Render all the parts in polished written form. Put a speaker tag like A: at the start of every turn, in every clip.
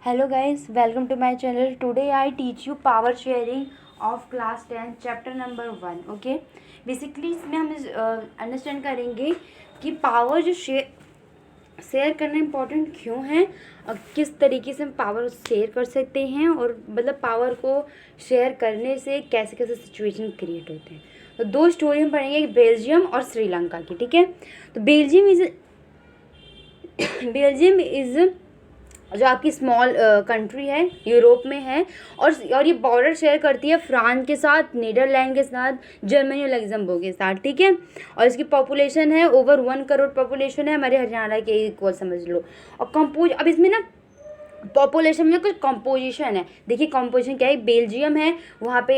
A: Hello guys, welcome to my channel. Today I teach you power sharing of class 10 chapter number 1. Okay, basically इसमें हम understand करेंगे कि power जो share करना important क्यों है और किस तरीके से हम पावर शेयर कर सकते हैं और मतलब पावर को शेयर करने से कैसे कैसे सिचुएशन क्रिएट होते हैं। तो दो स्टोरी हम पढ़ेंगे, एक बेल्जियम और श्रीलंका की। ठीक है, तो बेल्जियम इज़ जो आपकी स्मॉल कंट्री है, यूरोप में है और ये बॉर्डर शेयर करती है फ्रांस के साथ, नीदरलैंड के साथ, जर्मनी और लग्जमबर्ग के साथ। ठीक है, और इसकी पॉपुलेशन है ओवर 1 करोड़ पॉपुलेशन है, हमारे हरियाणा के इक्वल समझ लो। और कंपोज अब इसमें ना पॉपुलेशन में कुछ कंपोजिशन है। देखिए कंपोजिशन क्या है, बेल्जियम है, वहाँ पे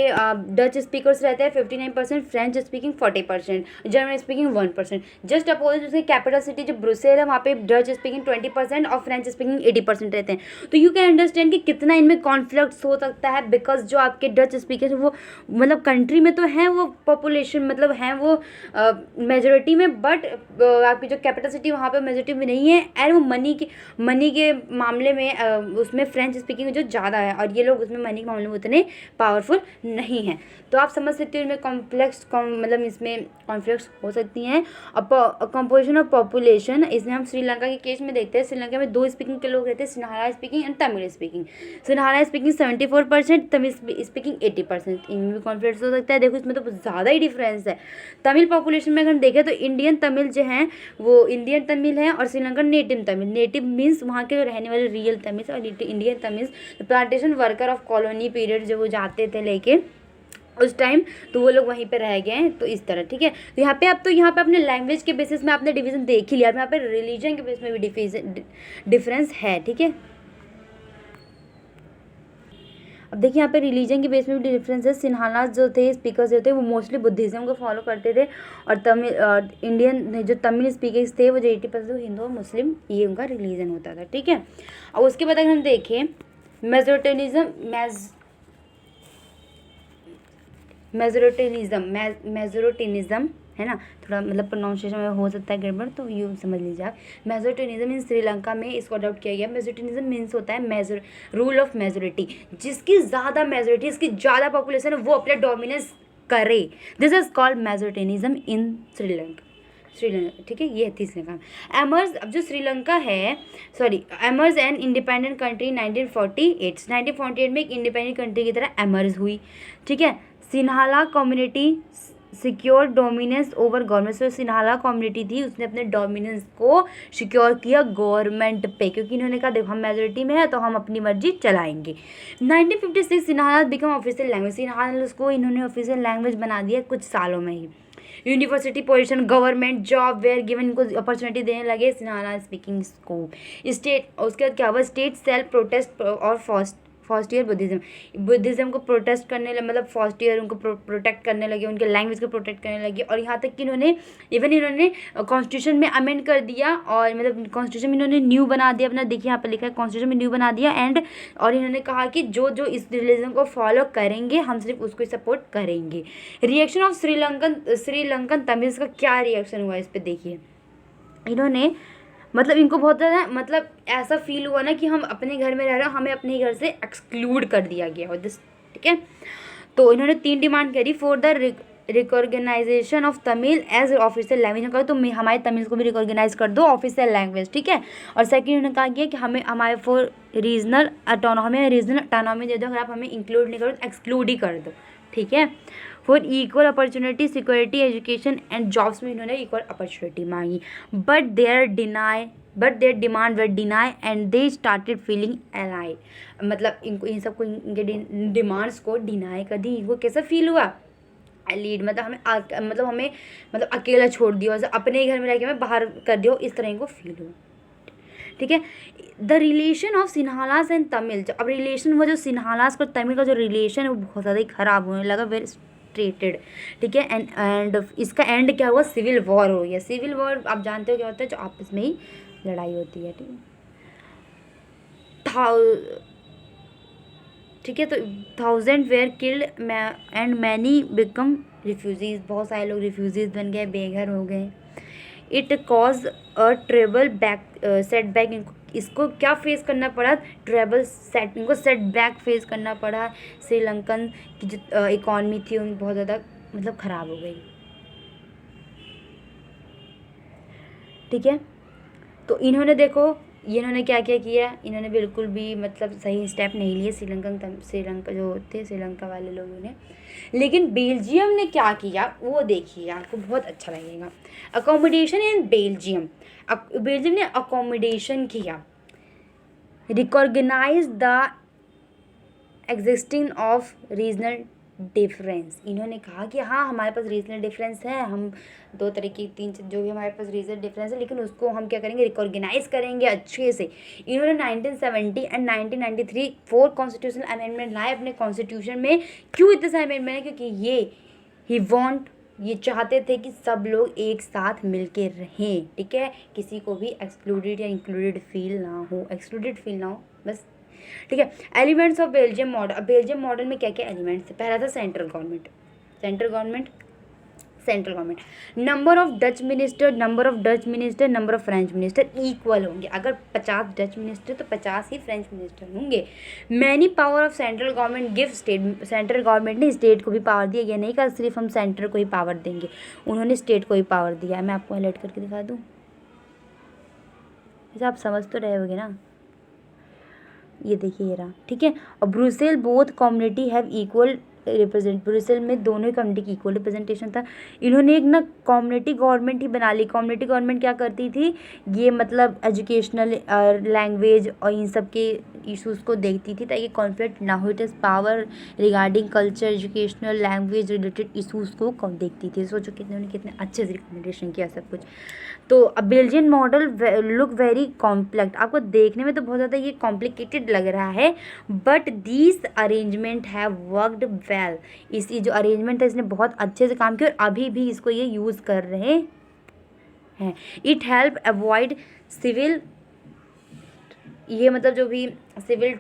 A: डच स्पीकर्स रहते हैं 59%, French speaking 40%, German speaking 1%। Just opposite उसकी कैपिटल सिटी जो ब्रुसेल है, वहाँ पे डच स्पीकिंग 20% और फ्रेंच स्पीकिंग 80% रहते हैं। तो यू कैन अंडरस्टैंड कि कितना इनमें कॉन्फ्लिक्ट्स हो सकता है, बिकॉज जो आपके डच स्पीकर्स वो मतलब कंट्री में तो हैं, वो पॉपुलेशन मतलब हैं वो मेजोरिटी में, बट आपकी जो कैपिटल सिटी वहाँ पे मेजोरिटी में नहीं है। एंड वो मनी के मामले में उसमें फ्रेंच स्पीकिंग जो ज़्यादा है और ये लोग उसमें मनी के मामले में उतने पावरफुल नहीं हैं। तो आप समझ सकते हो इनमें मतलब इसमें कॉन्फ्लिक्ट्स हो सकती हैं। अब कंपोजिशन ऑफ पॉपुलेशन, इसमें हम श्रीलंका के केस में देखते हैं। श्रीलंका में 2 स्पीकिंग के लोग रहते हैं, Sinhala speaking and Tamil speaking. Sinhala speaking 74%, Tamil speaking 80%। इनमें भी कॉन्फ्लिक्ट्स हो सकता है। देखो इसमें तो ज़्यादा ही डिफरेंस है। तमिल पॉपुलेशन में अगर हम देखें तो इंडियन तमिल जो हैं वो इंडियन तमिल है और Sri Lanka native Tamil. Native means वहाँ के रहने वाले रियल तमिल और Indian Tamil plantation worker of colony period जो वो जाते थे लेके उस टाइम, तो वो लोग वहीं पे रह गए हैं। तो इस तरह ठीक है। तो यहाँ पे अब तो यहाँ पे अपने लैंग्वेज के बेसिस में आपने डिवीजन देख ही लिया। अब यहाँ पे रिलीजन के बेसिस में भी डिफरेंस है। ठीक है, अब देखिए यहाँ पे रिलीजन के बेस में भी डिफरेंस है। सिन्हालास जो थे स्पीकर्स जो थे वो मोस्टली बुद्धिज़्म को फॉलो करते थे और इंडियन जो तमिल स्पीकर्स थे वो जो 80% हिंदू और मुस्लिम, ये उनका रिलीजन होता था। ठीक है, और उसके बाद अगर हम देखें मेजोरिटेनिज्म है ना, थोड़ा मतलब प्रोनाउंसिएशन में हो सकता है गड़बड़, तो यू समझ लीजिए आप। मेजोरिटेनिज्म इन श्रीलंका में इसको अडॉप्ट किया गया। मेजोरिटेनिज्म मीन्स होता है रूल ऑफ मेजोरिटी, जिसकी ज़्यादा मेजोरिटी, इसकी ज़्यादा पॉपुलेशन है वो अपने डोमिनेंस करे। दिस इज कॉल्ड मेजोरिटेनिज्म इन श्रीलंका। ठीक है, ये थी श्रीलंका। एमर्स, अब जो श्रीलंका है एमर्स एन इंडिपेंडेंट कंट्री 1948 में एक इंडिपेंडेंट कंट्री की तरह एमर्स हुई। ठीक है, Sinhala community secure dominance over government. जो सिन्हाला कम्युनिटी थी उसने अपने डोमिनेंस को सिक्योर किया गवर्नमेंट पे, क्योंकि इन्होंने कहा देखो हम मेजोरिटी में है तो हम अपनी मर्जी चलाएंगे। 1956 Sinhala become official language. Sinhala को इन्होंने ऑफिशियल लैंग्वेज बना दिया कुछ सालों में ही। University position, government job were given, इनको अपॉर्चुनिटी देने लगे सिन्हाला स्पीकिंग स्कोप। स्टेट, उसके बाद क्या हुआ, स्टेट सेल्फ प्रोटेस्ट और फर्स्ट ईयर बुद्धिज़्म को प्रोटेस्ट करने लगे, मतलब फर्स्ट ईयर उनको प्रोटेक्ट करने लगे, उनके लैंग्वेज को प्रोटेक्ट करने लगे। और यहाँ तक कि इन्होंने कॉन्स्टिट्यूशन में अमेंड कर दिया और मतलब कॉन्स्टिट्यूशन में इन्होंने न्यू बना दिया अपना। देखिए यहाँ पर लिखा है कॉन्स्टिट्यूशन में न्यू बना दिया और इन्होंने कहा कि जो जो इस रिलीजन को फॉलो करेंगे हम सिर्फ उसको सपोर्ट करेंगे। रिएक्शन ऑफ श्रीलंकन तमिल्स का क्या रिएक्शन हुआ इस पर देखिए। इन्होंने मतलब इनको बहुत ज़्यादा मतलब ऐसा फील हुआ ना कि हम अपने घर में रह रहे हो, हमें अपने घर से एक्सक्लूड कर दिया गया हो दिस। ठीक है, तो इन्होंने 3 डिमांड करी for the reorganization of Tamil as official language. कहा तो हमारे तमिल को भी रिकॉर्गनाइज कर दो ऑफिशियल लैंग्वेज। ठीक है, और सेकंड उन्होंने कहा कि हमें हमारे फॉर रीजनल अटोनॉमी दे दो, अगर आप हमें इंक्लूड नहीं करो तो एक्सक्लूड ही कर दो। ठीक है, for equal opportunity, security, education and jobs में इन्होंने इक्वल अपॉर्चुनिटी मांगी। But their demand were deny and they started feeling allied. मतलब इनको इन सबको इनके डिमांड्स को डिनाई कर दी। इनको कैसा फील हुआ, लीड मतलब हमें अकेला छोड़ दिया, अपने ही घर में रह के हमें बाहर कर दिया, इस तरह इनको फील हुआ। ठीक है, the relation of Sinhalese and Tamil, अब रिलेशन हुआ जो सिन्हालास और तमिल का जो रिलेशन है वो बहुत ज़्यादा ही ख़राब होने लगा, वेरी स्ट्रेटेड। ठीक है, एंड इसका एंड क्या हुआ, सिविल वॉर हो गया। सिविल वॉर आप जानते हो क्या होता है, जो आपस में ही लड़ाई होती है। ठीक है, तो 1000 were killed and many become refugees. बहुत सारे लोग रिफ्यूजीज बन गए, बेघर हो गए। It cause a terrible setback इसको क्या फेस करना पड़ा, ट्रेबल सेट, इनको सेटबैक फेस करना पड़ा। श्रीलंकन की जो इकॉनमी थी उन बहुत ज़्यादा मतलब ख़राब हो गई। ठीक है, तो इन्होंने देखो इन्होंने क्या क्या किया, इन्होंने बिल्कुल भी मतलब सही स्टेप नहीं लिए श्रीलंका जो थे श्रीलंका वाले लोगों ने। लेकिन बेल्जियम ने क्या किया वो देखिए, आपको बहुत अच्छा लगेगा। अकोमोडेशन इन बेल्जियम, बेल्जियम ने अकोमोडेशन किया, recognise the existing of regional difference. इन्होंने कहा कि हाँ हमारे पास रीजनल डिफरेंस है, हम दो तरह की तीन जो भी हमारे पास रीजनल डिफरेंस है, लेकिन उसको हम क्या करेंगे, रिकॉर्गनाइज करेंगे अच्छे से। इन्होंने 1970 एंड 1993 4 कॉन्स्टिट्यूशनल अमेंडमेंट लाए अपने कॉन्स्टिट्यूशन में। क्यों इतने सारे अमेंडमेंट है, क्योंकि ये चाहते थे कि सब लोग एक साथ मिलके रहें। ठीक है, किसी को भी एक्सक्लूडेड या इंक्लूडेड फील ना हो, बस। ठीक है, एलिमेंट्स ऑफ बेल्जियम मॉडल। अब बेल्जियम मॉडल में क्या क्या एलिमेंट्स है, पहला था central government, number of Dutch minister, number of French minister equal होंगे। अगर 50 डच मिनिस्टर तो 50 ही फ्रेंच मिनिस्टर होंगे। Many power of central government give state, central government ने स्टेट को भी पावर दिया। ये नहीं कहा सिर्फ हम सेंटर को ही पावर देंगे, उन्होंने स्टेट को ही पावर दिया है। मैं आपको हाईलाइट करके दिखा दूँ, वैसे आप समझ तो रहे होगे ना, ये देखिए ये रहा। ठीक है, और Brussels both community have equal represent, Brussels में दोनों ही कम्युनिटी की इक्वल रिप्रेजेंटेशन था। इन्होंने एक ना कम्युनिटी गवर्नमेंट ही बना ली। कम्युनिटी गवर्नमेंट क्या करती थी, ये मतलब एजुकेशनल लैंग्वेज और इन सब के इश्यूज़ को देखती थी ताकि कॉन्फ्लिक्ट ना हो। It is power regarding culture, educational language related issues को कम देखती थी। सोचो कितने अच्छे से रिकमेंडेशन किया सब कुछ। तो अब Belgian model look very complex, आपको देखने में तो बहुत ज़्यादा ये कॉम्प्लिकेटेड लग रहा है, but this arrangement have worked well. इस जो अरेंजमेंट है इसने बहुत अच्छे से काम किया और अभी भी इसको ये यूज़ कर रहे हैं। इट हेल्प अवॉइड सिविल, ये मतलब जो भी सिविल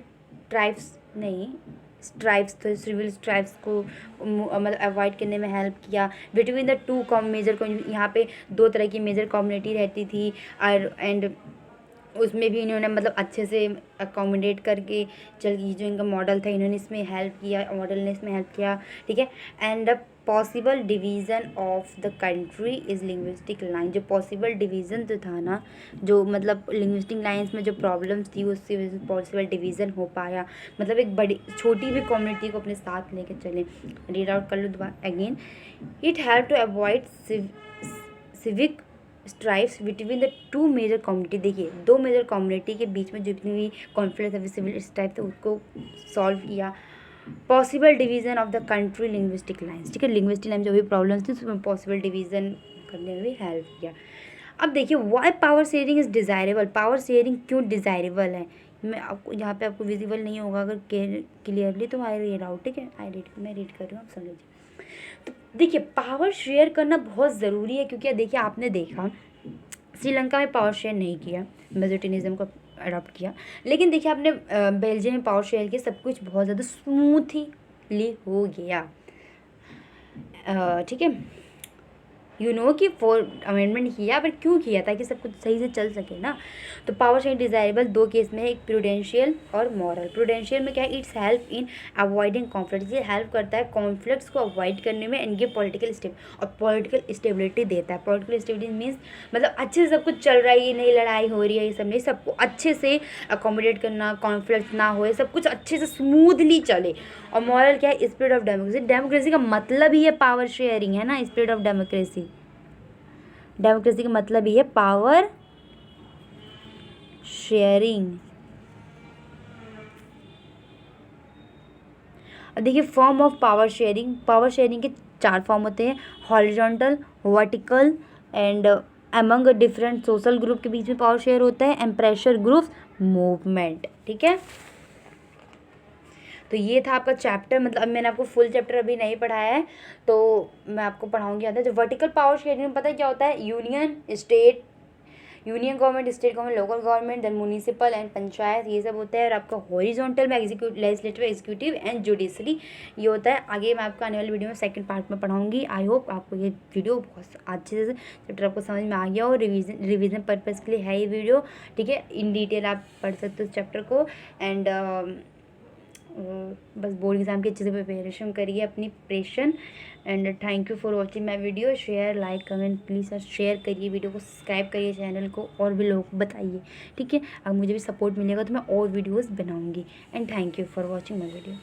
A: स्ट्राइप्स तो सिविल स्ट्राइप्स को मतलब अवॉइड करने में हेल्प किया। बिटवीन द टू मेजर, यहाँ पे दो तरह की मेजर कम्युनिटी रहती थी और एंड उसमें भी इन्होंने मतलब अच्छे से अकोमोडेट करके ये जो इनका मॉडल था इन्होंने इसमें हेल्प किया, मॉडल ने इसमें हेल्प किया। ठीक है, and the possible division of the country is linguistic line. जो पॉसिबल डिवीज़न जो था ना, जो मतलब लिंग्विस्टिक लाइंस में जो प्रॉब्लम्स थी उससे वजह से पॉसिबल डिवीज़न हो पाया। मतलब एक बड़ी छोटी भी कम्युनिटी को अपने साथ लेके चले। रीड आउट कर लो दोबारा again. It help to avoid civic stripes between the two major community. देखिए दो मेजर कम्युनिटी के बीच में जितनी भी कॉन्फ्लिक्ट है सिविल स्ट्राइप थे उसको सॉल्व किया। Possible division of the country linguistic lines. ठीक है, लिंग्विस्टिक लाइन जो भी प्रॉब्लम्स थी उसमें पॉसिबल डिवीज़न करने में भी हेल्प किया। अब देखिए why power sharing is desirable. Power sharing क्यों डिज़ायरेबल है, मैं आपको यहाँ पे आपको विजिबल नहीं होगा अगर क्लियरली तो आई रीड आउट। ठीक है, मैं रीड कर रही हूँ, आप समझ लीजिए। तो देखिए पावर शेयर करना बहुत ज़रूरी है, क्योंकि देखिए आपने देखा श्रीलंका में पावर शेयर नहीं किया, मेजोरिटिनिज्म को अडॉप्ट किया, लेकिन देखिए आपने बेल्जियम में पावर शेयर किया, सब कुछ बहुत ज़्यादा स्मूथली हो गया। ठीक है, कि 4 अमेंडमेंट किया, पर क्यों किया, ताकि सब कुछ सही से चल सके ना। तो पावर शेयरिंग डिज़ायरेबल दो केस में है, एक प्रूडेंशियल और मॉरल। प्रूडेंशियल में क्या है, it's help in avoiding conflict, ये हेल्प करता है कॉन्फ्लिक्ट्स को अवॉइड करने में, एंड गिव पॉलिटिकल स्टेबिलिटी देता है। पॉलिटिकल स्टेबिलिटी मीन्स मतलब अच्छे से सब कुछ चल रहा है, ये नहीं लड़ाई हो रही है, ये सब नहीं, सबको अच्छे से अकोमोडेट करना, कॉन्फ्लिक्ट ना हो, सब कुछ अच्छे से स्मूथली चले। और मॉरल क्या है, स्पिरिट ऑफ डेमोक्रेसी। डेमोक्रेसी का मतलब ही है पावर शेयरिंग, है ना, स्पिरिट ऑफ डेमोक्रेसी। डेमोक्रेसी का मतलब ही है पावर शेयरिंग। अब देखिए form of power sharing. Power sharing के 4 फॉर्म होते हैं, horizontal, vertical and among different social group के बीच में पावर शेयर होता है, एंड प्रेशर ग्रुप मूवमेंट। ठीक है, तो ये था आपका चैप्टर। मतलब अब मैंने आपको फुल चैप्टर अभी नहीं पढ़ाया है, तो मैं आपको पढ़ाऊंगी। आता है जो वर्टिकल पावर शेयरिंग में पता है क्या होता है, union union government, state government, local government, then municipal and panchayat, ये सब होता है। और आपका हॉरिजॉन्टल में लेजिस्लेटिव, एग्जीक्यूटिव एंड जुडिशरी ये होता है। आगे मैं आपको आने वाली वीडियो में सेकंड पार्ट में पढ़ाऊंगी। आई होप आपको ये वीडियो बहुत अच्छे से चैप्टर आपको समझ में आ गया हो। रिवीजन पर्पज़ के लिए है ये वीडियो, ठीक है। इन डिटेल आप पढ़ सकते हो इस चैप्टर को। एंड बस बोर्ड एग्ज़ाम की अच्छे से प्रिपरेशन करिए, अपनी preparation. And thank you for watching my video. Share, like, comment please sir, share करिए वीडियो को, सब्सक्राइब करिए चैनल को, और भी लोगों को बताइए, ठीक है। अगर मुझे भी सपोर्ट मिलेगा तो मैं और वीडियोज़ बनाऊँगी। And thank you for watching my video.